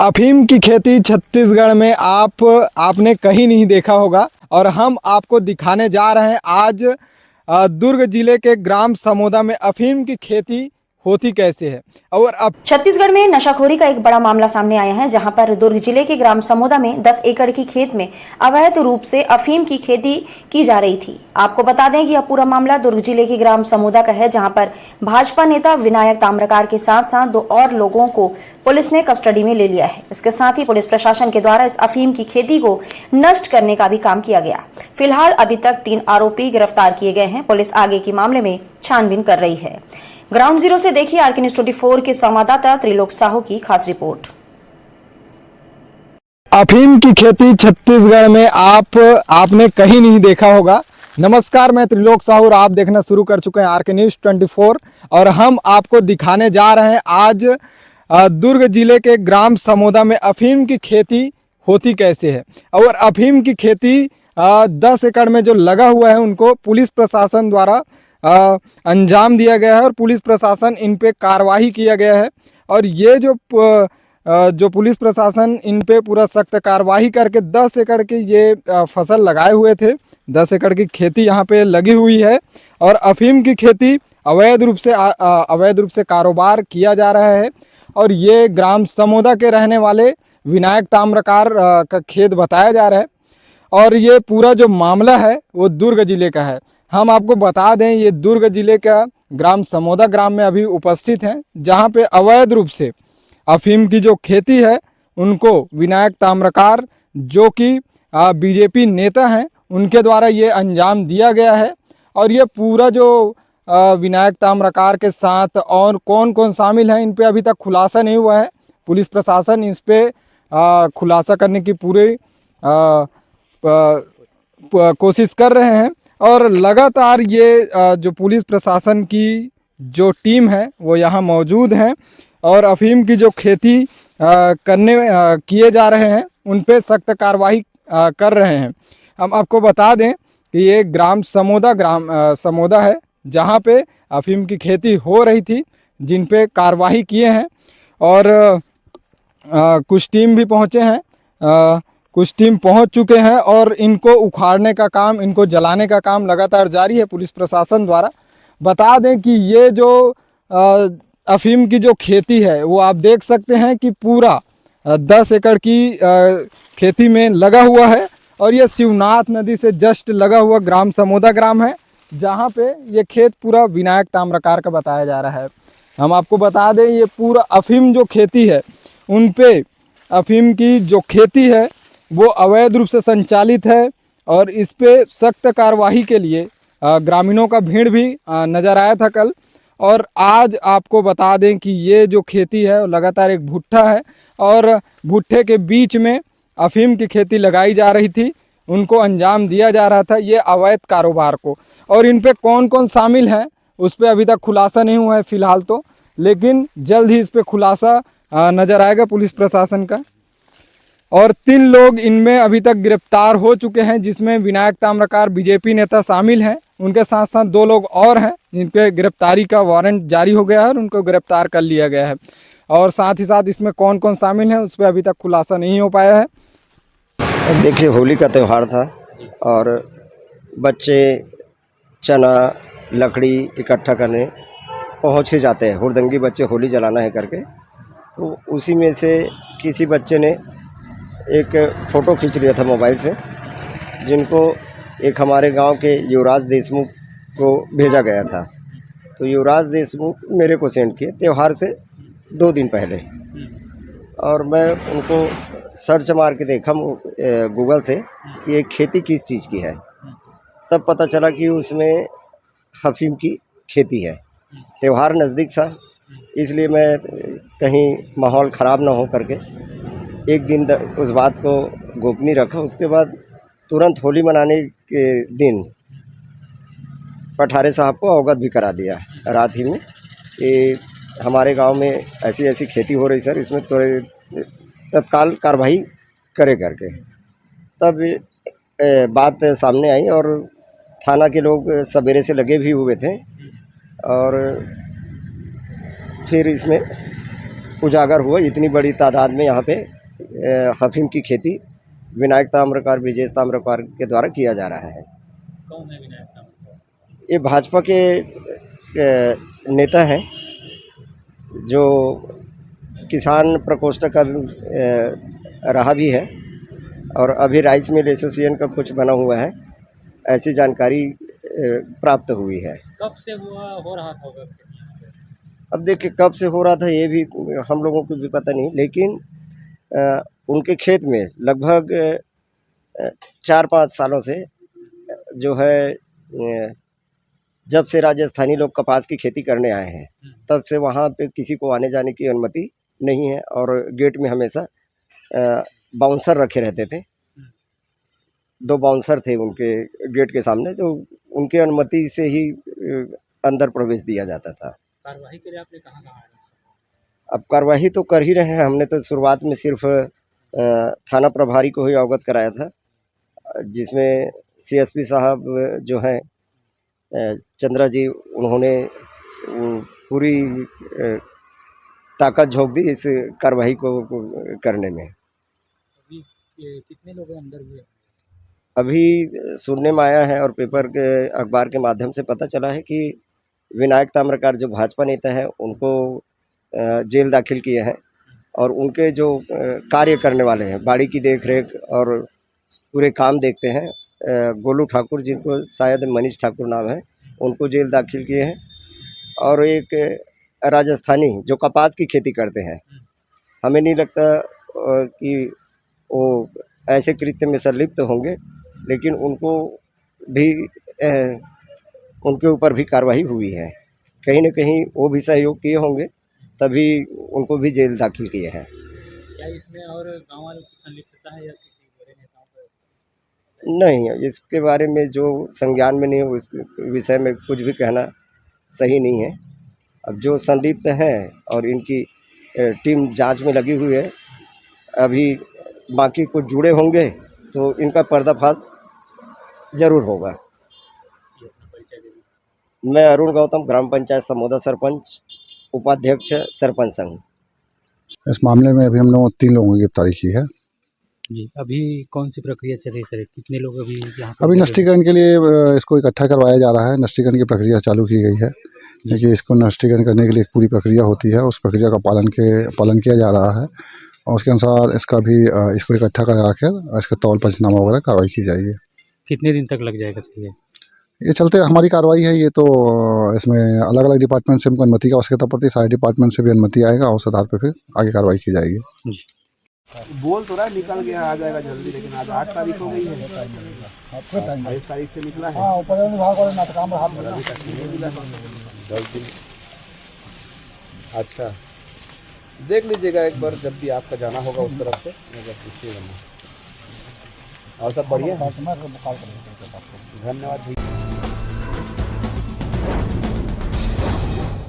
अफीम की खेती छत्तीसगढ़ में आपने कहीं नहीं देखा होगा और हम आपको दिखाने जा रहे हैं आज दुर्ग जिले के ग्राम समोदा में अफीम की खेती होती कैसे है। और अब छत्तीसगढ़ में नशाखोरी का एक बड़ा मामला सामने आया है, जहां पर दुर्ग जिले के ग्राम समोदा में 10 एकड़ की खेत में अवैध रूप से अफीम की खेती की जा रही थी। आपको बता दें कि यह पूरा मामला दुर्ग जिले के ग्राम समोदा का है, जहां पर भाजपा नेता विनायक ताम्रकार के साथ साथ 2 और लोगों को पुलिस ने कस्टडी में ले लिया है। इसके साथ ही पुलिस प्रशासन के द्वारा इस अफीम की खेती को नष्ट करने का भी काम किया गया। फिलहाल अभी तक 3 आरोपी गिरफ्तार किए गए हैं। पुलिस आगे के मामले में छानबीन कर रही है। ग्राउंड जीरो से देखिए आरके न्यूज़ 24 के संवाददाता त्रिलोक साहू की खास रिपोर्ट। अफीम की खेती छत्तीसगढ़ में आपने कहीं नहीं देखा होगा। नमस्कार, मैं त्रिलोक साहू और आप देखना शुरू कर चुके हैं आरके न्यूज़ 24 और हम आपको दिखाने जा रहे हैं आज दुर्ग जिले के ग्राम समोदा में अफीम की खेती होती कैसे है। और अफीम की खेती 10 एकड़ में जो लगा हुआ है उनको पुलिस प्रशासन द्वारा अंजाम दिया गया है और पुलिस प्रशासन इन पे कार्रवाई किया गया है। और ये जो पुलिस प्रशासन इन पे पूरा सख्त कार्रवाई करके 10 एकड़ के ये फसल लगाए हुए थे। 10 एकड़ की खेती यहाँ पे लगी हुई है और अफीम की खेती अवैध रूप से कारोबार किया जा रहा है। और ये ग्राम समोदा के रहने वाले विनायक ताम्रकार का खेत बताया जा रहा है। और ये पूरा जो मामला है वो दुर्ग जिले का है। हम आपको बता दें ये दुर्ग जिले का ग्राम समोदा ग्राम में अभी उपस्थित हैं, जहाँ पे अवैध रूप से अफीम की जो खेती है उनको विनायक ताम्रकार जो कि बीजेपी नेता हैं उनके द्वारा ये अंजाम दिया गया है। और ये पूरा जो विनायक ताम्रकार के साथ और कौन कौन शामिल हैं इन पे अभी तक खुलासा नहीं हुआ है। पुलिस प्रशासन इस पे खुलासा करने की पूरी कोशिश कर रहे हैं। और लगातार ये जो पुलिस प्रशासन की जो टीम है वो यहाँ मौजूद हैं और अफीम की जो खेती किए जा रहे हैं उन पे सख्त कार्रवाई कर रहे हैं। हम आपको बता दें कि ये ग्राम समोदा है जहाँ पे अफीम की खेती हो रही थी, जिन पे कार्रवाई किए हैं। और कुछ टीम भी पहुँचे हैं, कुछ टीम पहुंच चुके हैं और इनको उखाड़ने का काम, इनको जलाने का काम लगातार जारी है पुलिस प्रशासन द्वारा। बता दें कि ये जो अफीम की जो खेती है वो आप देख सकते हैं कि पूरा 10 एकड़ की खेती में लगा हुआ है। और ये शिवनाथ नदी से जस्ट लगा हुआ ग्राम समोदा ग्राम है, जहाँ पे ये खेत पूरा विनायक ताम्रकार का बताया जा रहा है। हम आपको बता दें ये पूरा अफीम जो खेती है उन पे अफीम की जो खेती है वो अवैध रूप से संचालित है। और इस पे सख्त कार्रवाई के लिए ग्रामीणों का भीड़ भी नज़र आया था कल। और आज आपको बता दें कि ये जो खेती है लगातार एक भुट्टा है और भुट्टे के बीच में अफीम की खेती लगाई जा रही थी, उनको अंजाम दिया जा रहा था ये अवैध कारोबार को। और इन पे कौन कौन शामिल हैं उस पर अभी तक खुलासा नहीं हुआ है फ़िलहाल तो, लेकिन जल्द ही इस पर खुलासा नज़र आएगा पुलिस प्रशासन का। और 3 लोग इनमें अभी तक गिरफ्तार हो चुके हैं, जिसमें विनायक ताम्रकार बीजेपी नेता शामिल हैं। उनके साथ साथ 2 लोग और हैं जिन पे गिरफ्तारी का वारंट जारी हो गया है और उनको गिरफ्तार कर लिया गया है। और साथ ही साथ इसमें कौन कौन शामिल हैं उस पर अभी तक खुलासा नहीं हो पाया है। देखिए, होली का त्यौहार था और बच्चे चना लकड़ी इकट्ठा करने पहुँच ही जाते हैं। हुड़दंगी बच्चे होली जलाना है करके, तो उसी में से किसी बच्चे ने एक फ़ोटो खींच लिया था मोबाइल से, जिनको एक हमारे गांव के युवराज देशमुख को भेजा गया था। तो युवराज देशमुख मेरे को सेंड किए त्यौहार से 2 दिन पहले। और मैं उनको सर्च मार के देखा गूगल से कि ये खेती किस चीज़ की है, तब पता चला कि उसमें अफीम की खेती है। त्यौहार नज़दीक था, इसलिए मैं कहीं माहौल ख़राब ना हो करके एक दिन उस बात को गोपनीय रखा। उसके बाद तुरंत होली मनाने के दिन पठारे साहब को अवगत भी करा दिया रात ही में कि हमारे गांव में ऐसी ऐसी खेती हो रही सर, इसमें तो तत्काल कार्रवाई करे करके। तब बात सामने आई और थाना के लोग सवेरे से लगे भी हुए थे और फिर इसमें उजागर हुआ। इतनी बड़ी तादाद में यहाँ पे अफीम की खेती विनायक ताम्रकार ब्रिजेश ताम्रकार के द्वारा किया जा रहा है। कौन है विनायक ताम्रकार? ये भाजपा के नेता हैं जो किसान प्रकोष्ठ का रहा भी है और अभी राइस मिल एसोसिएशन का कुछ बना हुआ है, ऐसी जानकारी प्राप्त हुई है। कब से हो रहा था होगा खेती यहाँ पे? अब देखिए कब से हो रहा था ये भी हम लोगों को भी पता नहीं, लेकिन उनके खेत में लगभग 4-5 सालों से जो है जब से राजस्थानी लोग कपास की खेती करने आए हैं तब से वहाँ पे किसी को आने जाने की अनुमति नहीं है और गेट में हमेशा बाउंसर रखे रहते थे। 2 बाउंसर थे उनके गेट के सामने, तो उनके अनुमति से ही अंदर प्रवेश दिया जाता था। कार्यवाही के लिए आपने कहाँ है? अब कार्रवाई तो कर ही रहे हैं। हमने तो शुरुआत में सिर्फ थाना प्रभारी को ही अवगत कराया था, जिसमें सीएसपी साहब जो हैं चंद्रा जी, उन्होंने पूरी ताकत झोंक दी इस कार्रवाई को करने में। अभी कितने लोग अंदर हुए? अभी सुनने में आया है और पेपर के अखबार के माध्यम से पता चला है कि विनायक ताम्रकार जो भाजपा नेता है उनको जेल दाखिल किए हैं और उनके जो कार्य करने वाले हैं, बाड़ी की देखरेख और पूरे काम देखते हैं, गोलू ठाकुर, जिनको शायद मनीष ठाकुर नाम है, उनको जेल दाखिल किए हैं। और एक राजस्थानी जो कपास की खेती करते हैं, हमें नहीं लगता कि वो ऐसे कृत्य में संलिप्त होंगे, लेकिन उनको भी उनके ऊपर भी कार्रवाई हुई है। कहीं न कहीं वो भी सहयोग किए होंगे, तभी उनको भी जेल दाखिल किए हैं। क्या इसमें और गाँव वालों की संलिप्तता है या किसी बड़े नेताओं का? नहीं, इसके बारे में जो संज्ञान में नहीं है उस विषय में कुछ भी कहना सही नहीं है। अब जो संलिप्त हैं और इनकी टीम जांच में लगी हुई है, अभी बाकी कुछ जुड़े होंगे तो इनका पर्दाफाश ज़रूर होगा। जी, अपना परिचय दे दीजिए। मैं अरुण गौतम, ग्राम पंचायत समोदा सरपंच, उपाध्यक्ष सरपंच संघ। इस मामले में अभी हम लोगों 3 लोगों की गिरफ्तारी की है। जी, अभी कौन सी प्रक्रिया चल रही है सर? कितने लोग अभी यहाँ पे? अभी नष्टीकरण के लिए इसको इकट्ठा करवाया जा रहा है। नष्टीकरण की प्रक्रिया चालू की गई है, क्योंकि इसको नष्टीकरण करने के लिए एक पूरी प्रक्रिया होती है, उस प्रक्रिया का पालन किया जा रहा है और उसके अनुसार इसका भी इसको इकट्ठा करा कर इसका तौल पंचनामा वगैरह कार्रवाई की जाएगी। कितने दिन तक लग जाएगा सर ये चलते हमारी कार्रवाई है, ये तो इसमें अलग अलग डिपार्टमेंट से हमको अनुमति की आवश्यकता पड़ती है, सारे डिपार्टमेंट से भी अनुमति आएगा और उस आधार पर फिर आगे कार्रवाई की जाएगी। बोल तो रहा निकल गया, आ जाएगा जल्दी, लेकिन आज 8 तारीख हो गई है, 22 तारीख से निकला है। 10 दिन। अच्छा, देख लीजिएगा एक बार जब भी आपका जाना होगा उस तरफ से, पूछिएगा। और सब बढ़िया है, धन्यवाद भैया।